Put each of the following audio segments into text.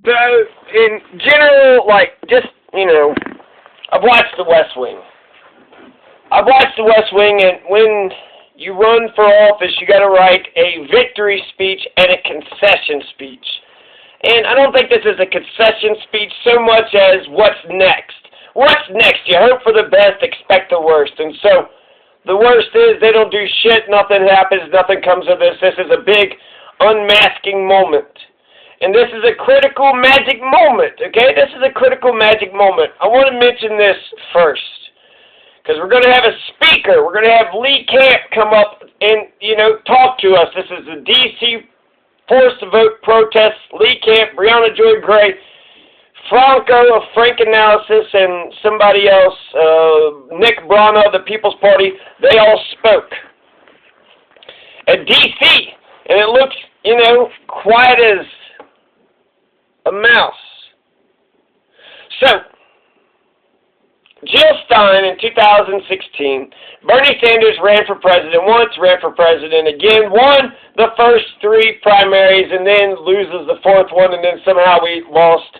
So, in general, like, just, I've watched The West Wing. I've watched The West Wing, and when you run for office, you got to write a victory speech and a concession speech. And I don't think this is a concession speech so much as what's next. What's next? You hope for the best, expect the worst. And so, the worst is they don't do shit, nothing happens, nothing comes of this. This is a big unmasking moment. And this is a critical magic moment, okay? This is a critical magic moment. I want to mention this first, because we're going to have a speaker. We're going to have Lee Camp come up and, talk to us. This is the D.C. Forced to Vote protest. Lee Camp, Brianna Joy Gray, Franco of Frank Analysis, and somebody else, Nick Brana of the People's Party. They all spoke at D.C., and it looks, quiet as a mouse. So, Jill Stein in 2016, Bernie Sanders ran for president once, ran for president again, won the first three primaries, and then loses the fourth one, and then somehow we lost.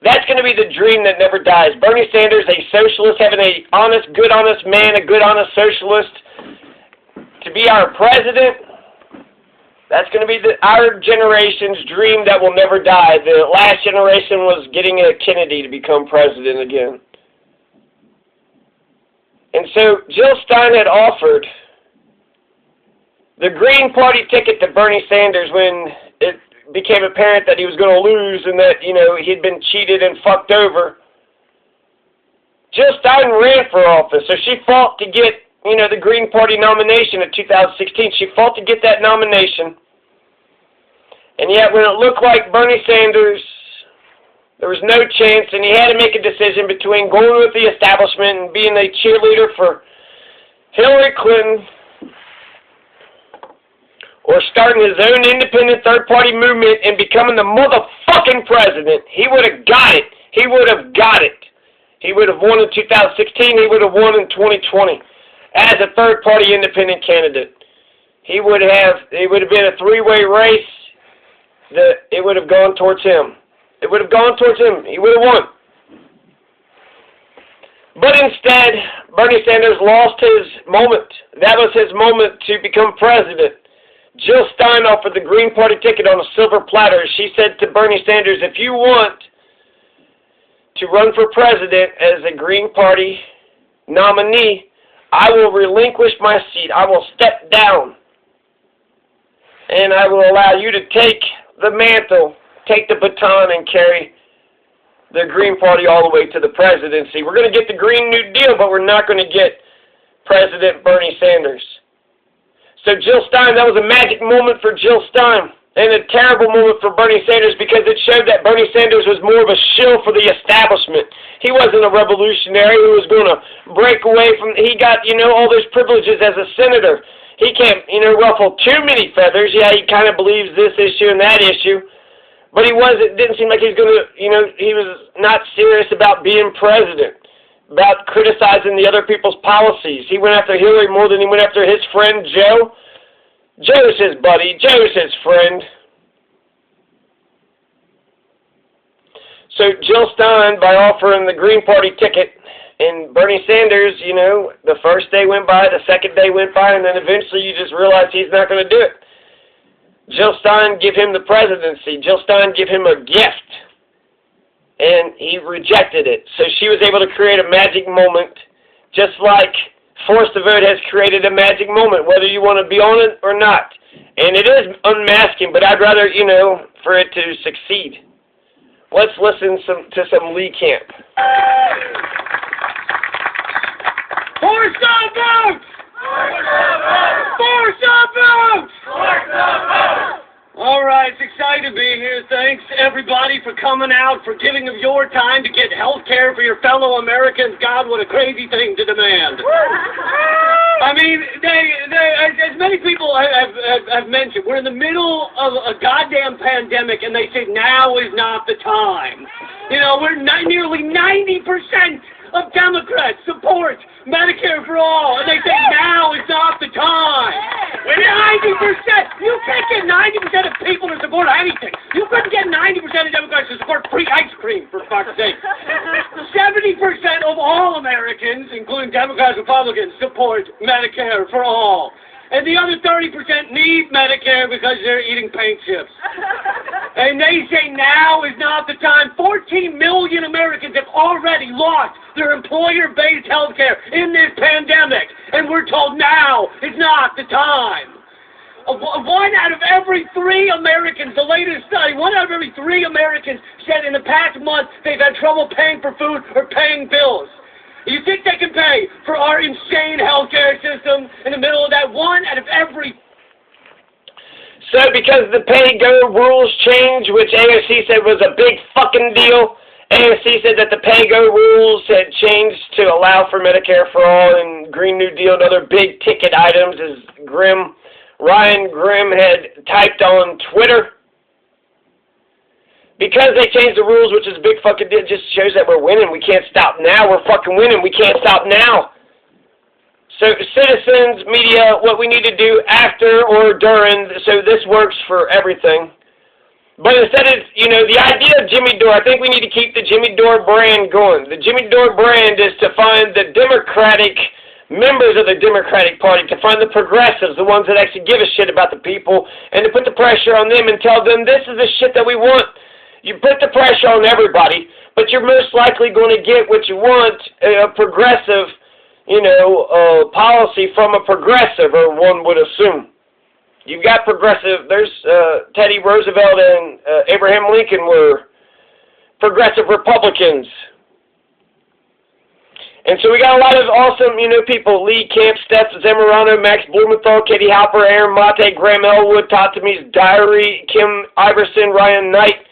That's going to be the dream that never dies. Bernie Sanders, a socialist, having a good honest man, a good honest socialist, to be our president. That's going to be our generation's dream that will never die. The last generation was getting a Kennedy to become president again. And so Jill Stein had offered the Green Party ticket to Bernie Sanders when it became apparent that he was going to lose and that, he'd been cheated and fucked over. Jill Stein ran for office, so she fought to get, the Green Party nomination in 2016. She fought to get that nomination. And yet, when it looked like Bernie Sanders, there was no chance, and he had to make a decision between going with the establishment and being a cheerleader for Hillary Clinton, or starting his own independent third-party movement and becoming the motherfucking president. He would have got it. He would have got it. He would have won in 2016. He would have won in 2020 as a third-party independent candidate. It would have been a three-way race. It would have gone towards him. It would have gone towards him. He would have won. But instead, Bernie Sanders lost his moment. That was his moment to become president. Jill Stein offered the Green Party ticket on a silver platter. She said to Bernie Sanders, if you want to run for president as a Green Party nominee, I will relinquish my seat. I will step down. And I will allow you to take the mantle, take the baton, and carry the Green Party all the way to the presidency. We're going to get the Green New Deal, but we're not going to get President Bernie Sanders. So Jill Stein, that was a magic moment for Jill Stein, and a terrible moment for Bernie Sanders because it showed that Bernie Sanders was more of a shill for the establishment. He wasn't a revolutionary who was going to break away from, he got, all those privileges as a senator. He can't, ruffle too many feathers. Yeah, he kind of believes this issue and that issue. But it didn't seem like he was going to, he was not serious about being president, about criticizing the other people's policies. He went after Hillary more than he went after his friend Joe. Joe's his buddy. Joe's his friend. So Jill Stein, by offering the Green Party ticket, and Bernie Sanders, the first day went by, the second day went by, and then eventually you just realize he's not going to do it. Jill Stein give him the presidency. Jill Stein give him a gift, and he rejected it. So she was able to create a magic moment, just like Forced to Vote has created a magic moment, whether you want to be on it or not. And it is unmasking, but I'd rather, for it to succeed. Let's listen to some Lee Camp. Force the vote! Force the vote! All right, it's exciting to be here. Thanks, everybody, for coming out, for giving of your time to get health care for your fellow Americans. God, what a crazy thing to demand. I mean, as many people have mentioned, we're in the middle of a goddamn pandemic, and they say now is not the time. We're nearly 90% of Democrats support Medicare for all, and they say now is not the time. 90%! You can't get 90% of people to support anything. You couldn't get 90% of Democrats to Democrats, Republicans support Medicare for all. And the other 30% need Medicare because they're eating paint chips. And they say now is not the time. 14 million Americans have already lost their employer-based health care in this pandemic. And we're told now is not the time. 1 out of every 3 Americans, the latest study, 1 out of every 3 Americans said in the past month they've had trouble paying for food or paying bills. You think they can pay for our insane healthcare system in the middle of that? 1 out of every... So because the pay-go rules change, which AOC said was a big fucking deal, AOC said that the pay-go rules had changed to allow for Medicare for all and Green New Deal and other big-ticket items, as Ryan Grimm had typed on Twitter. Because they changed the rules, which is a big fucking deal, just shows that we're winning. We can't stop now. We're fucking winning. We can't stop now. So, citizens, media, what we need to do after or during, so this works for everything. But instead of, the idea of Jimmy Dore, I think we need to keep the Jimmy Dore brand going. The Jimmy Dore brand is to find the Democratic members of the Democratic Party, to find the progressives, the ones that actually give a shit about the people, and to put the pressure on them and tell them this is the shit that we want. You put the pressure on everybody, but you're most likely going to get what you want, a progressive, policy from a progressive, or one would assume. You've got progressive, there's Teddy Roosevelt and Abraham Lincoln were progressive Republicans. And so we got a lot of awesome, people, Lee Camp, Steph Zamorano, Max Blumenthal, Katie Halper, Aaron Mate, Graham Elwood, Todd Tamise Diary, Kim Iverson, Ryan Knight,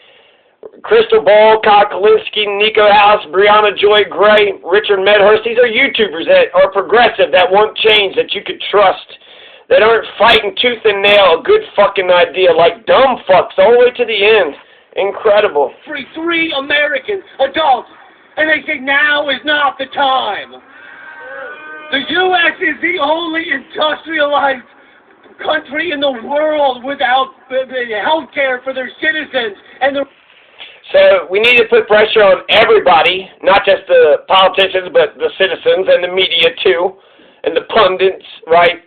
Crystal Ball, Kyle Kalinske, Nico House, Brianna Joy Gray, Richard Medhurst. These are YouTubers that are progressive, that want change, that you could trust, that aren't fighting tooth and nail a good fucking idea, like dumb fucks all the way to the end. Incredible. 3 Americans, adults, and they say now is not the time. The U.S. is the only industrialized country in the world without health care for their citizens, and So we need to put pressure on everybody, not just the politicians, but the citizens and the media too, and the pundits, right?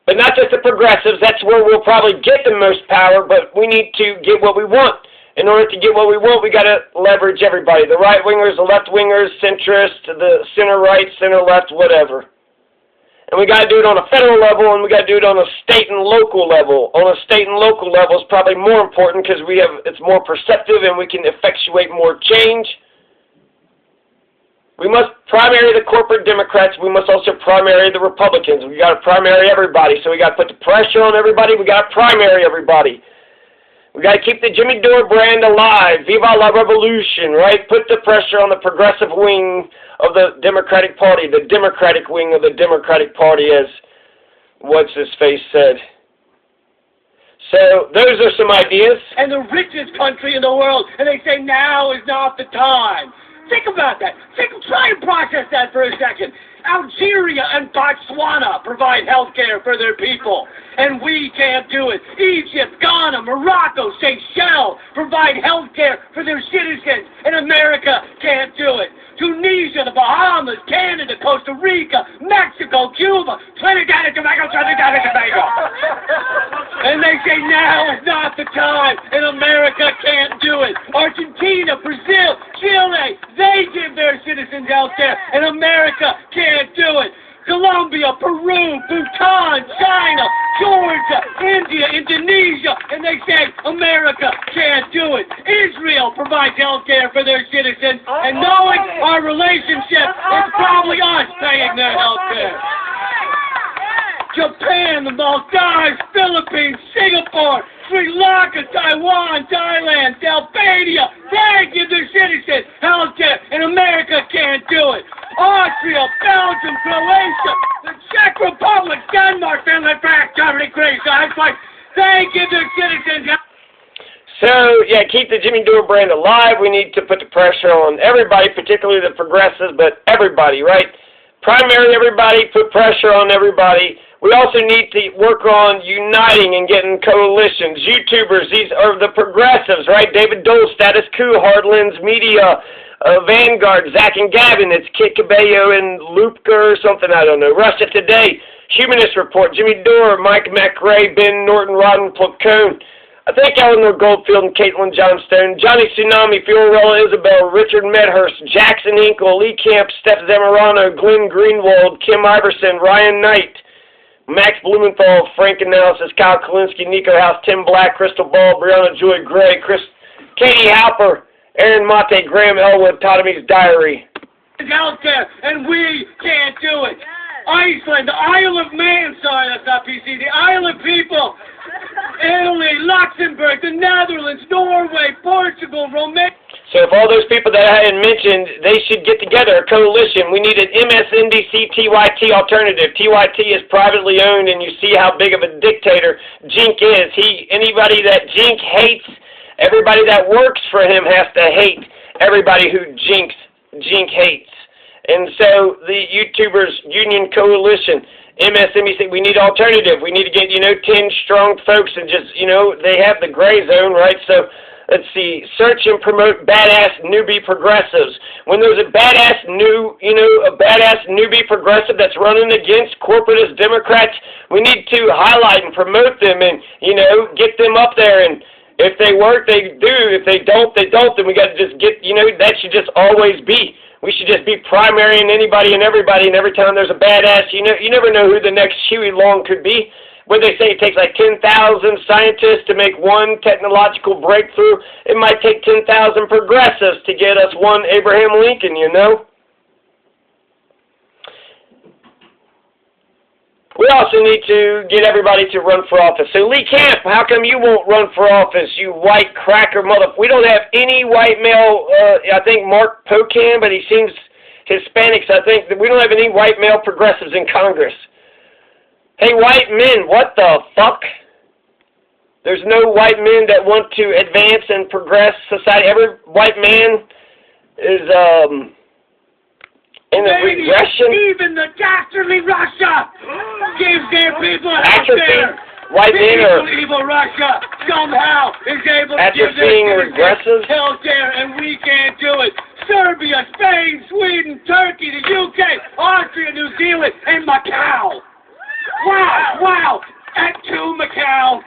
But not just the progressives. That's where we'll probably get the most power, but we need to get what we want. In order to get what we want, we got to leverage everybody. The right-wingers, the left-wingers, centrist, the center-right, center-left, whatever. And we got to do it on a federal level, and we got to do it on a state and local level. On a state and local level is probably more important because it's more perceptive and we can effectuate more change. We must primary the corporate Democrats. We must also primary the Republicans. We got to primary everybody. So we got to put the pressure on everybody. We got to primary everybody. We got to keep the Jimmy Dore brand alive. Viva la revolution, right? Put the pressure on the progressive wing of the Democratic Party, the Democratic wing of the Democratic Party, as what's-his-face said. So those are some ideas. And the richest country in the world, and they say now is not the time. Think about that. Try and process that for a second. Algeria and Botswana provide health care for their people, and we can't do it. Egypt, Ghana, Morocco, Seychelles provide health care for their citizens, and America can't do it. Tunisia, the Bahamas, Canada, Costa Rica, Mexico, Cuba, Trinidad and Tobago. And they say now is not the time, and America can't do it. Argentina, Brazil, Chile, they give their citizens health care, and America can't do it. Colombia, Peru, Bhutan, China, Georgia, India, Indonesia, and they say America can't do it. Israel provides health care for their citizens, and knowing our relationship, it's probably us paying their health care. Japan, the Maldives, Philippines, Singapore, Sri Lanka, Taiwan, Thailand, Albania, they give their citizens health care, and America can't do it. Austria, Belgium, Croatia, the Czech Republic, Denmark, Finland, France, Germany, Greece, Iceland, they give their citizens health care. So, yeah, keep the Jimmy Dore brand alive. We need to put the pressure on everybody, particularly the progressives, but everybody, right? Primary everybody, put pressure on everybody. We also need to work on uniting and getting coalitions. YouTubers, these are the progressives, right? David Dole, Status Quo, Hardlands Media, Vanguard, Zach and Gavin, it's Kit Cabello and Lupka or something, I don't know. Russia Today, Humanist Report, Jimmy Dore, Mike McRae, Ben Norton, Rodden Placone, I think Eleanor Goldfield and Caitlin Johnstone, Johnny Tsunami, Fiorella Isabel, Richard Medhurst, Jackson Hinkle, Lee Camp, Steph Zamorano, Glenn Greenwald, Kim Iverson, Ryan Knight, Max Blumenthal, Frank Analysis, Kyle Kalinsky, Nico House, Tim Black, Crystal Ball, Brianna Joy Gray, Katie Halper, Aaron Mate, Graham Elwood, Ptolemy's Diary. Out there, and we can't do it. Iceland, the Isle of Man, sorry, that's not PC, the Isle of People, Italy, Luxembourg, the Netherlands, Norway, Portugal, Romania. So if all those people that I had mentioned, they should get together, a coalition. We need an MSNBC TYT alternative. TYT is privately owned, and you see how big of a dictator Jink is. Anybody that Jink hates, everybody that works for him has to hate everybody who Jink hates. And so the YouTubers Union Coalition, MSNBC, we need alternative. We need to get, 10 strong folks and just, they have the gray zone, right? So let's see, search and promote badass newbie progressives. When there's a badass newbie progressive that's running against corporatist Democrats, we need to highlight and promote them and, get them up there. And if they work, they do. If they don't, they don't. Then we got to just get, that should just always be. We should just be primarying anybody and everybody, and every time there's a badass, you never know who the next Huey Long could be. Where they say it takes like 10,000 scientists to make one technological breakthrough, it might take 10,000 progressives to get us one Abraham Lincoln, We also need to get everybody to run for office. So Lee Camp, how come you won't run for office, you white cracker mother? We don't have any white male, I think Mark Pocan, but he seems Hispanic, so I think that we don't have any white male progressives in Congress. Hey, white men, what the fuck? There's no white men that want to advance and progress society. Every white man is, in the regression. Even the dastardly Russia gives their people health care. White men are evil Russia somehow is able to give their citizens health care, and we can't do it. Serbia, Spain, Sweden, Turkey, the UK, Austria, New Zealand, and Macau. Wow, and to Macau.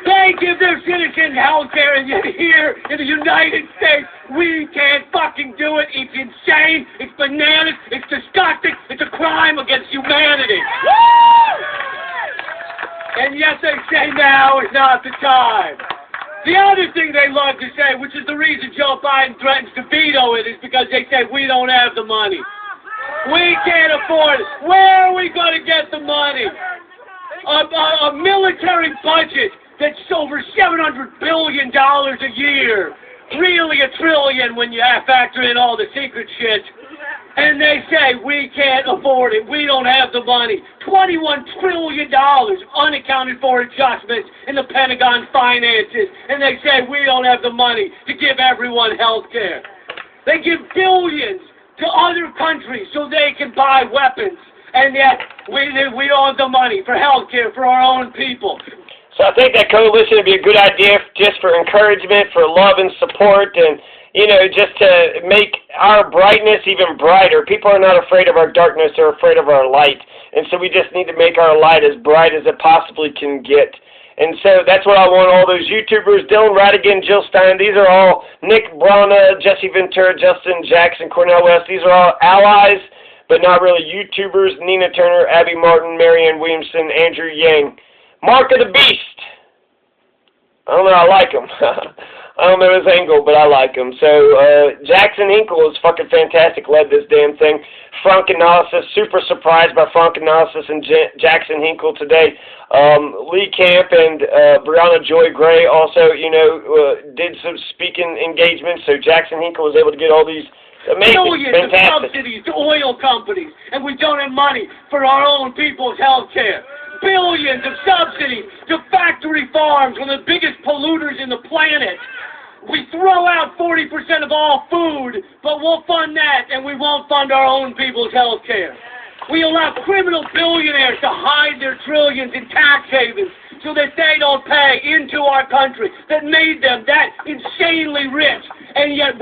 They give their citizens health care, and yet here in the United States, we can't fucking do it. It's insane. It's bananas. It's disgusting. It's a crime against humanity. And yet they say now is not the time. The other thing they love to say, which is the reason Joe Biden threatens to veto it, is because they say we don't have the money. We can't afford it. Where are we going to get the money? A military budget that's over $700 billion a year. Really $1 trillion when you factor in all the secret shit. And they say we can't afford it. We don't have the money. $21 trillion unaccounted for adjustments in the Pentagon finances. And they say we don't have the money to give everyone health care. They give billions to other countries so they can buy weapons. And yet we don't have the money for health care for our own people. So I think that coalition would be a good idea just for encouragement, for love and support, and, just to make our brightness even brighter. People are not afraid of our darkness, they're afraid of our light. And so we just need to make our light as bright as it possibly can get. And so that's what I want all those YouTubers, Dylan Radigan, Jill Stein, these are all Nick Brana, Jesse Ventura, Justin Jackson, Cornel West, these are all allies, but not really YouTubers. Nina Turner, Abby Martin, Marianne Williamson, Andrew Yang. Mark of the Beast. I don't know, I like him. I don't know his angle, but I like him. So, Jackson Hinkle is fucking fantastic, led this damn thing. Frank Analysis, super surprised by Frank Analysis and Jackson Hinkle today. Lee Camp and Brianna Joy Gray also, did some speaking engagements, so Jackson Hinkle was able to get all these amazing, billions fantastic of subsidies to oil companies, and we don't have money for our own people's health care. Billions of subsidies to factory farms, one of the biggest polluters in the planet. We throw out 40% of all food, but we'll fund that, and we won't fund our own people's health care. We allow criminal billionaires to hide their trillions in tax havens so that they don't pay into our country that made them that insanely rich, and yet